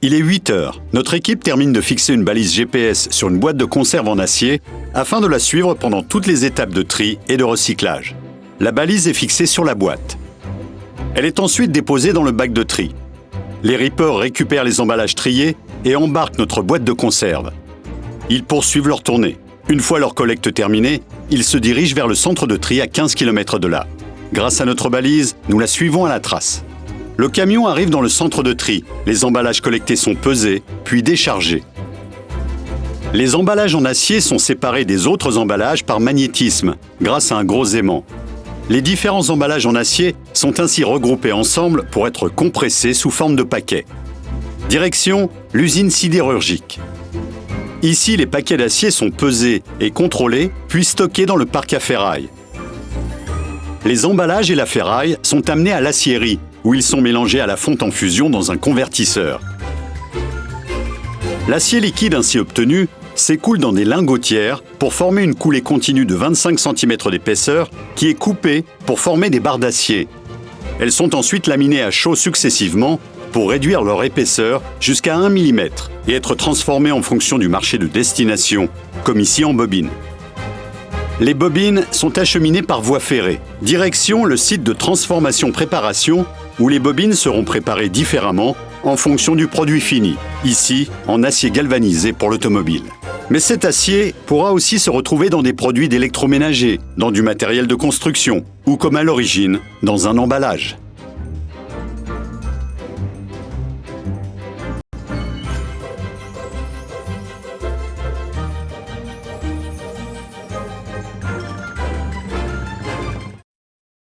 Il est 8 heures. Notre équipe termine de fixer une balise GPS sur une boîte de conserve en acier afin de la suivre pendant toutes les étapes de tri et de recyclage. La balise est fixée sur la boîte. Elle est ensuite déposée dans le bac de tri. Les rippers récupèrent les emballages triés et embarquent notre boîte de conserve. Ils poursuivent leur tournée. Une fois leur collecte terminée, ils se dirigent vers le centre de tri à 15 km de là. Grâce à notre balise, nous la suivons à la trace. Le camion arrive dans le centre de tri. Les emballages collectés sont pesés, puis déchargés. Les emballages en acier sont séparés des autres emballages par magnétisme, grâce à un gros aimant. Les différents emballages en acier sont ainsi regroupés ensemble pour être compressés sous forme de paquets. Direction l'usine sidérurgique. Ici, les paquets d'acier sont pesés et contrôlés, puis stockés dans le parc à ferraille. Les emballages et la ferraille sont amenés à l'aciérie, où ils sont mélangés à la fonte en fusion dans un convertisseur. L'acier liquide ainsi obtenu s'écoule dans des lingotières pour former une coulée continue de 25 cm d'épaisseur qui est coupée pour former des barres d'acier. Elles sont ensuite laminées à chaud successivement pour réduire leur épaisseur jusqu'à 1 mm et être transformées en fonction du marché de destination, comme ici en bobine. Les bobines sont acheminées par voie ferrée. Direction le site de transformation-préparation où les bobines seront préparées différemment en fonction du produit fini, ici en acier galvanisé pour l'automobile. Mais cet acier pourra aussi se retrouver dans des produits d'électroménager, dans du matériel de construction ou comme à l'origine, dans un emballage.